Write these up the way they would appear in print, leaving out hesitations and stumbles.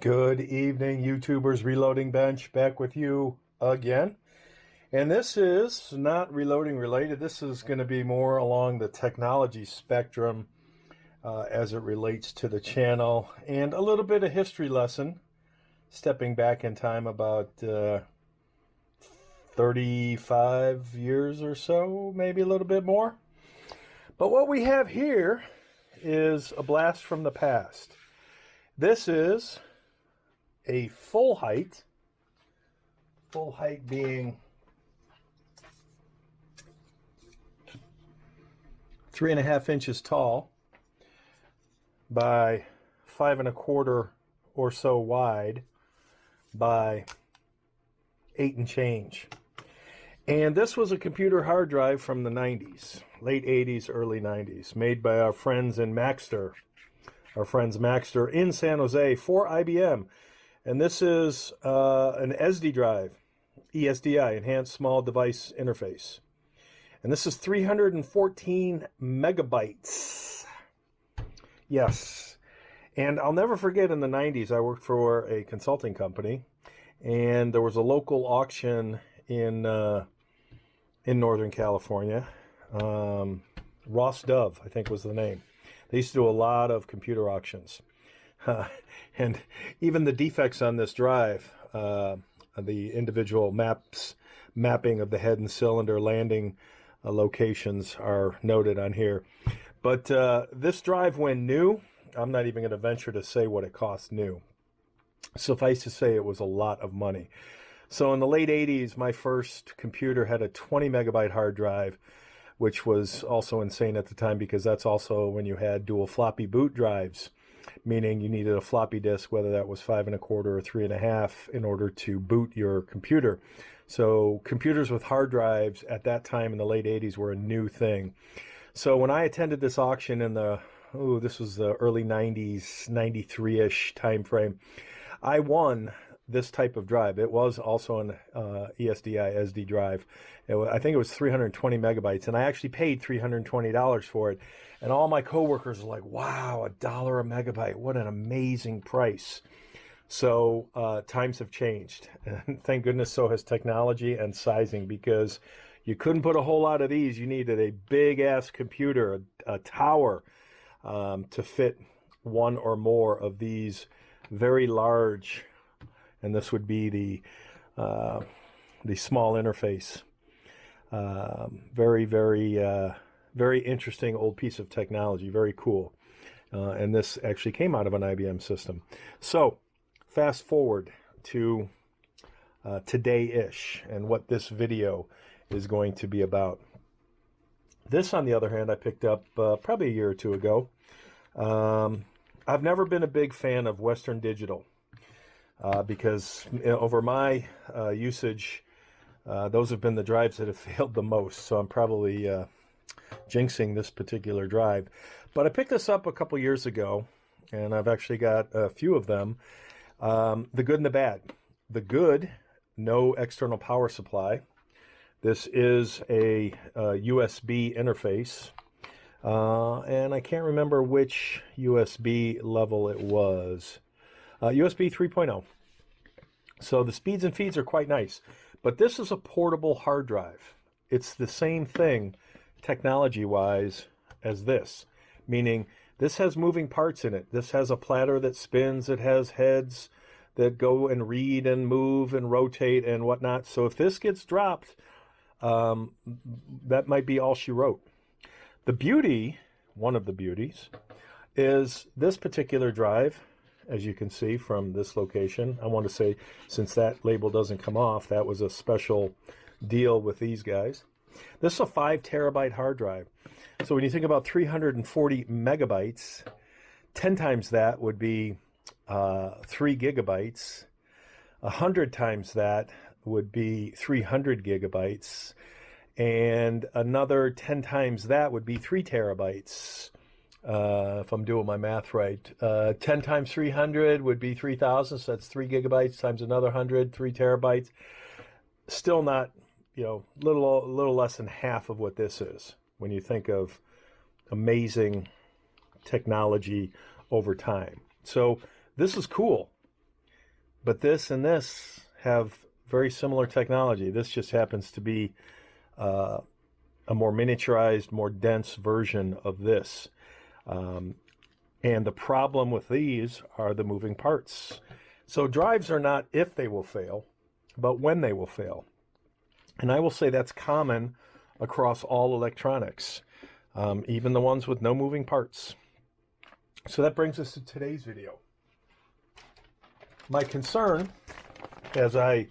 Good evening, YouTubers. Reloading Bench back with you again. And this is not reloading related. This is going to be more along the technology spectrum as it relates to the channel, and a little bit of history lesson, stepping back in time about 35 years or so, maybe a little bit more. But what we have here is a blast from the past. This is a full height being 3.5 inches tall by 5 1/4 or so wide by 8 and change. And this was a computer hard drive from the 90s, late 80s, early 90s, made by our friends in Maxter, our friends Maxter in San Jose for IBM. And this is an SD drive, ESDI, Enhanced Small Device Interface. And this is 314 megabytes. Yes. And I'll never forget, in the 90s, I worked for a consulting company, and there was a local auction in Northern California. Ross Dove, I think, was the name. They used to do a lot of computer auctions. And even the defects on this drive, the individual mapping of the head and cylinder landing locations are noted on here. But this drive, when new, I'm not even going to venture to say what it cost new. Suffice to say, it was a lot of money. So in the late 80s, my first computer had a 20 megabyte hard drive, which was also insane at the time, because that's also when you had dual floppy boot drives, meaning you needed a floppy disk, whether that was 5 1/4 or 3.5, in order to boot your computer. So computers with hard drives at that time in the late 80s were a new thing. So when I attended this auction in this was the early 90s, 93-ish time frame, I won this type of drive. It was also an ESDI SD drive. I think it was 320 megabytes, and I actually paid $320 for it. And all my coworkers were like, wow, $1 a megabyte. What an amazing price. So times have changed. And thank goodness so has technology and sizing, because you couldn't put a whole lot of these. You needed a big-ass computer, a tower, to fit one or more of these very large, and this would be the small interface. Very, very interesting old piece of technology. Very cool. And this actually came out of an IBM system. So fast forward to today-ish and what this video is going to be about. This, on the other hand, I picked up probably a year or two ago. I've never been a big fan of Western Digital because over my usage, those have been the drives that have failed the most. So I'm probably jinxing this particular drive. But I picked this up a couple years ago, and I've actually got a few of them. The good and the bad. The good, no external power supply. This is a USB interface, and I can't remember which USB level it was. USB 3.0. So the speeds and feeds are quite nice. But this is a portable hard drive. It's the same thing, technology-wise, as this, meaning this has moving parts in it. This has a platter that spins. It has heads that go and read and move and rotate and whatnot. So if this gets dropped, that might be all she wrote. The beauty, one of the beauties, is this particular drive, as you can see from this location. I want to say, since that label doesn't come off, that was a special deal with these guys. This is a 5 terabyte hard drive. So when you think about 340 megabytes, 10 times that would be 3 gigabytes. 100 times that would be 300 gigabytes. And another 10 times that would be 3 terabytes. If I'm doing my math right, 10 times 300 would be 3,000. So that's 3 gigabytes times another 100, 3 terabytes. Still not, little less than half of what this is when you think of amazing technology over time. So this is cool. But this and this have very similar technology. This just happens to be a more miniaturized, more dense version of this. And the problem with these are the moving parts. So drives are not if they will fail, but when they will fail. And I will say that's common across all electronics, even the ones with no moving parts. So that brings us to today's video. My concern as I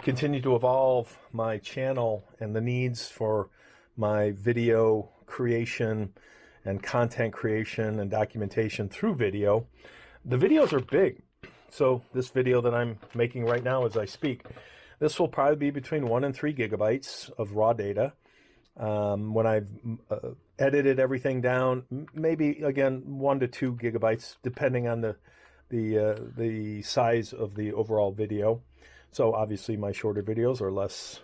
continue to evolve my channel and the needs for my video creation and content creation and documentation through video, the videos are big. So this video that I'm making right now as I speak, this will probably be between 1 and 3 gigabytes of raw data. When I've edited everything down, maybe again 1 to 2 gigabytes, depending on the size of the overall video. So obviously my shorter videos are less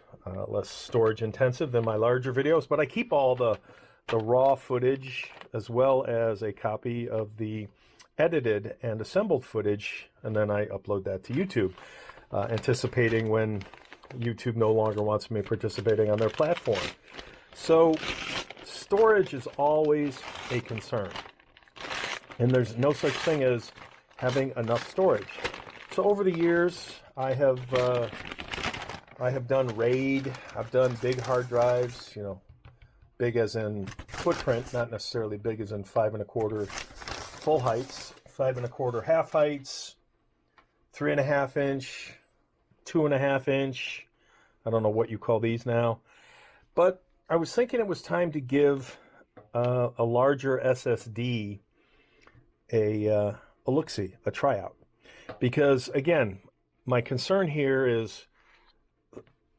storage intensive than my larger videos, but I keep all the raw footage as well as a copy of the edited and assembled footage, and then I upload that to YouTube, anticipating when YouTube no longer wants me participating on their platform. So storage is always a concern, and there's no such thing as having enough storage. So over the years, I have done RAID. I've done big hard drives, you know, big as in footprint, not necessarily big as in 5 1/4 full heights, 5 1/4 half heights, 3.5 inch, 2.5 inch. I don't know what you call these now, but I was thinking it was time to give a larger SSD a look-see, a tryout. Because again, my concern here is,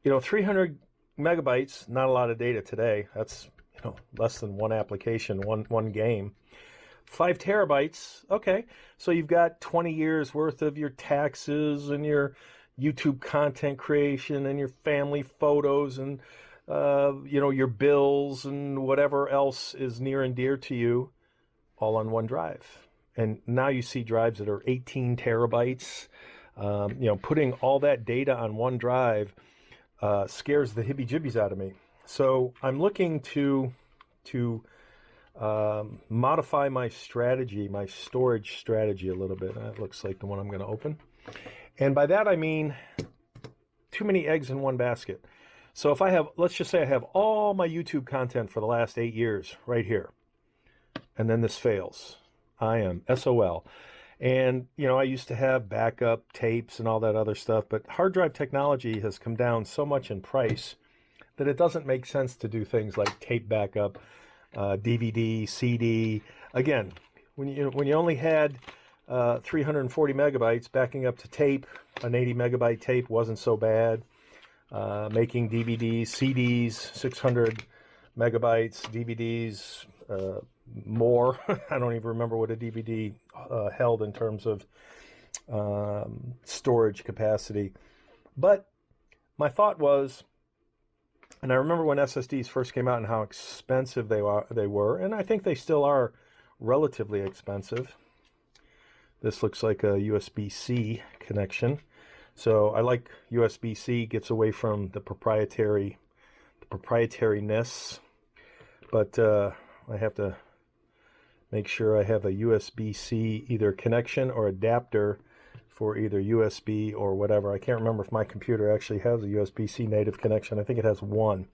you know, 300 megabytes, not a lot of data today. That's, you know, less than one application, one game. 5 terabytes, okay. So you've got 20 years worth of your taxes and your YouTube content creation and your family photos and, you know, your bills and whatever else is near and dear to you all on one drive. And now you see drives that are 18 terabytes. You know, putting all that data on one drive scares the hibby-jibbies out of me. So I'm looking to modify my strategy, my storage strategy a little bit. That looks like the one I'm going to open. And by that I mean too many eggs in one basket. So if I have, let's just say I have all my YouTube content for the last 8 years right here, and then this fails, I am SOL. And, you know, I used to have backup tapes and all that other stuff, but hard drive technology has come down so much in price that it doesn't make sense to do things like tape backup, DVD, CD. Again, when you only had 340 megabytes, backing up to tape, an 80 megabyte tape wasn't so bad. Making DVDs, CDs, 600 megabytes, DVDs, more. I don't even remember what a DVD held in terms of storage capacity. But my thought was, and I remember when SSDs first came out and how expensive they were, and I think they still are relatively expensive. This looks like a USB-C connection. So I like USB-C, gets away from the proprietariness, but I have to make sure I have a USB-C either connection or adapter for either USB or whatever. I can't remember if my computer actually has a USB-C native connection. I think it has one,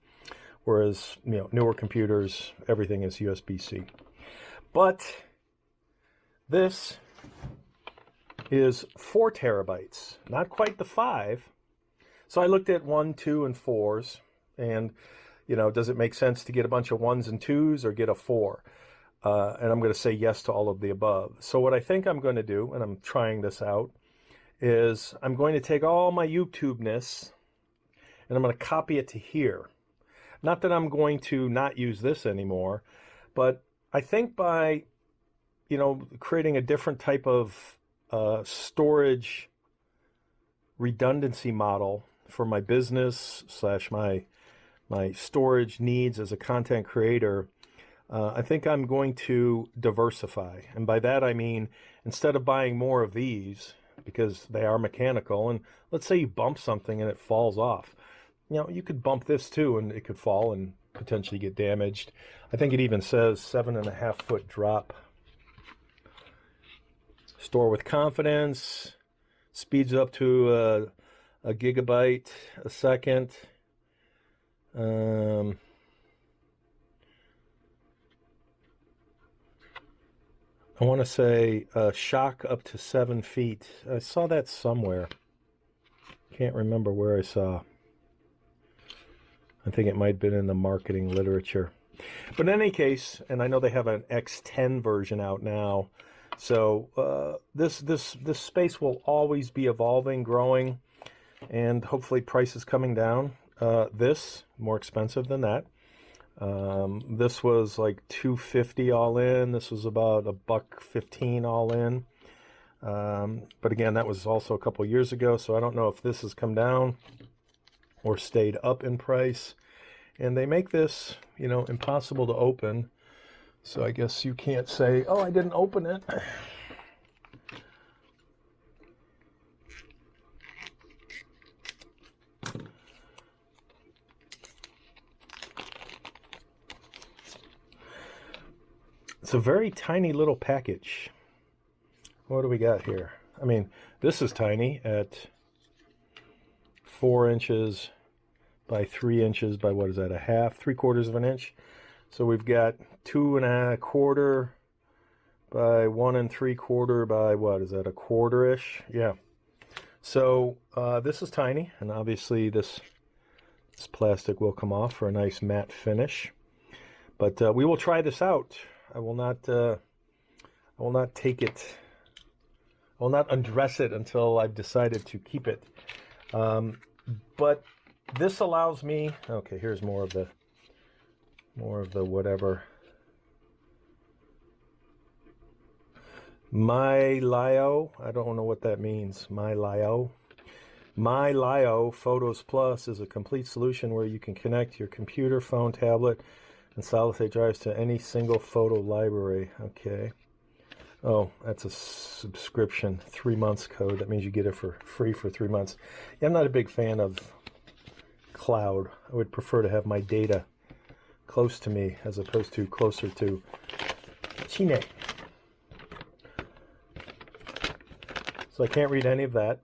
whereas, you know, newer computers, everything is USB-C. But this is 4 terabytes, not quite the 5. So I looked at 1, 2, and 4s, and, you know, does it make sense to get a bunch of 1s and 2s or get a 4? And I'm going to say yes to all of the above. So what I think I'm going to do, and I'm trying this out, is I'm going to take all my YouTube-ness and I'm going to copy it to here. Not that I'm going to not use this anymore, but I think by, you know, creating a different type of storage redundancy model for my business / my storage needs as a content creator, I think I'm going to diversify. And by that I mean, instead of buying more of these, because they are mechanical. And let's say you bump something and it falls off. You know, you could bump this too and it could fall and potentially get damaged. I think it even says 7.5 foot drop. Store with confidence. Speeds up to a gigabyte a second. I want to say shock up to 7 feet. I saw that somewhere. Can't remember where I saw. I think it might have been in the marketing literature. But in any case, and I know they have an X10 version out now, so this space will always be evolving, growing, and hopefully prices coming down. This more expensive than that. This was like $250 all in. This was about $115 all in. But again, that was also a couple years ago, so I don't know if this has come down or stayed up in price. And they make this, you know, impossible to open. So I guess you can't say, oh, I didn't open it. It's a very tiny little package. What do we got here? I mean, this is tiny at 4 inches by 3 inches by, what is that, a half, 3/4 of an inch. So we've got 2 1/4 by 1 3/4 by, what is that, a quarter-ish? Yeah. So this is tiny, and obviously this plastic will come off for a nice matte finish. But we will try this out. I will not take it. I will not undress it until I've decided to keep it. But this allows me. Okay, here's more of the whatever. MyLio. I don't know what that means. MyLio. MyLio Photos Plus is a complete solution where you can connect your computer, phone, tablet, and solid-state drives to any single photo library. Okay. Oh, that's a subscription, 3 months code. That means you get it for free for 3 months. Yeah, I'm not a big fan of cloud. I would prefer to have my data close to me as opposed to closer to Chile. So I can't read any of that.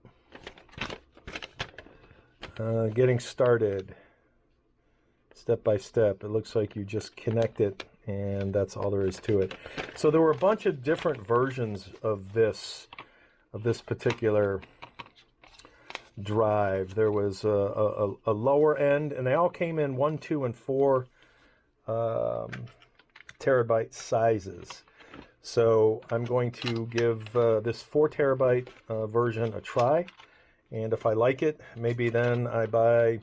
Getting started. Step by step. It looks like you just connect it, and that's all there is to it. So there were a bunch of different versions of this particular drive. There was a lower end, and they all came in 1, 2, and 4 terabyte sizes. So I'm going to give this 4 terabyte version a try, and if I like it, maybe then I buy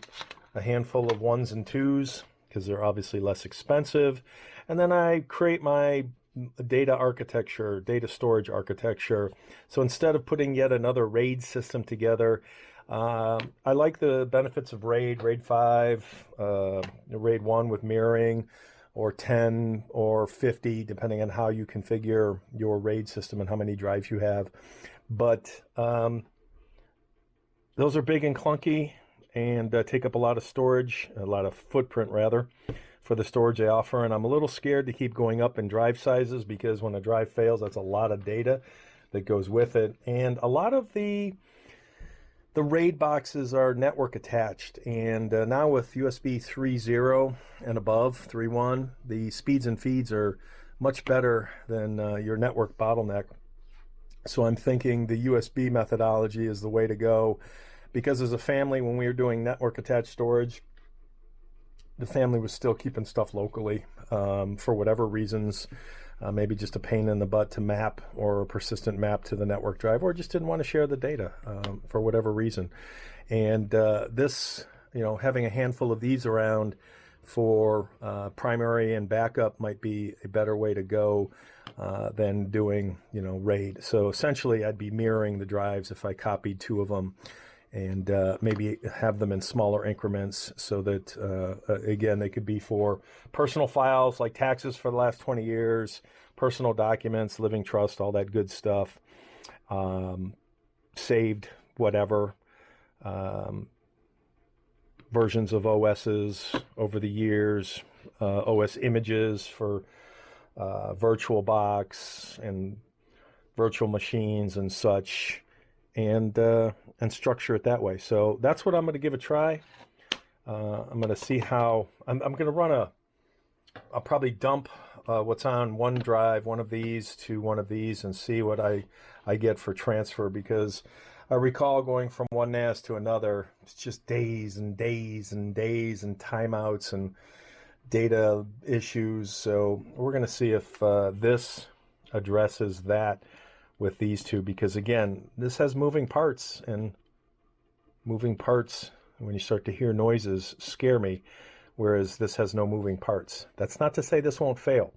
a handful of 1s and 2s because they're obviously less expensive, and then I create my data architecture, data storage architecture. So instead of putting yet another RAID system together, I like the benefits of RAID 5, RAID 1 with mirroring, or 10 or 50, depending on how you configure your RAID system and how many drives you have. But those are big and clunky and take up a lot of storage, a lot of footprint rather, for the storage they offer. And I'm a little scared to keep going up in drive sizes because when a drive fails, that's a lot of data that goes with it. And a lot of the RAID boxes are network attached, and now with USB 3.0 and above, 3.1, the speeds and feeds are much better than your network bottleneck. So I'm thinking the USB methodology is the way to go, because as a family, when we were doing network attached storage, the family was still keeping stuff locally for whatever reasons. Maybe just a pain in the butt to map, or a persistent map to the network drive, or just didn't want to share the data for whatever reason. And this, you know, having a handful of these around for primary and backup might be a better way to go than doing, you know, RAID. So essentially, I'd be mirroring the drives if I copied 2 of them, and maybe have them in smaller increments so that, again, they could be for personal files like taxes for the last 20 years, personal documents, living trust, all that good stuff. saved whatever versions of OSs over the years, OS images for VirtualBox and virtual machines and such, and structure it that way. So that's what I'm going to give a try. I'm going to see how I'm going to run I'll probably dump what's on OneDrive, one of these to one of these, and see what I get for transfer, because I recall going from one NAS to another. It's just days and days and days and timeouts and data issues. So we're going to see if this addresses that with these two, because again, this has moving parts, and moving parts, when you start to hear noises, scare me, whereas this has no moving parts. That's not to say this won't fail.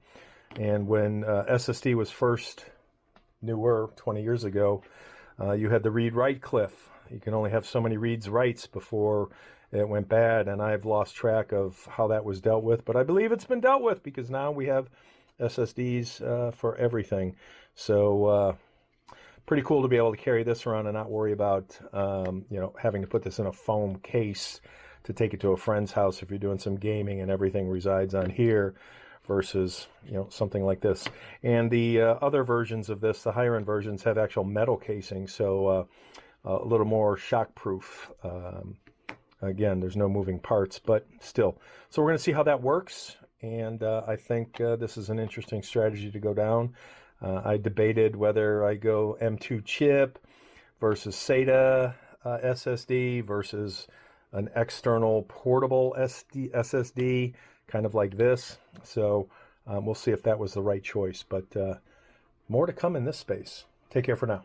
And when SSD was first newer 20 years ago, you had the read-write cliff. You can only have so many reads-writes before it went bad, and I've lost track of how that was dealt with, but I believe it's been dealt with, because now we have SSDs for everything. So pretty cool to be able to carry this around and not worry about having to put this in a foam case to take it to a friend's house if you're doing some gaming and everything resides on here, versus something like this. And the other versions of this, the higher end versions, have actual metal casing, so a little more shock proof. Again, there's no moving parts, but still. So we're going to see how that works, and I think this is an interesting strategy to go down. I debated whether I go M2 chip versus SATA SSD versus an external portable SSD, kind of like this. So we'll see if that was the right choice, but more to come in this space. Take care for now.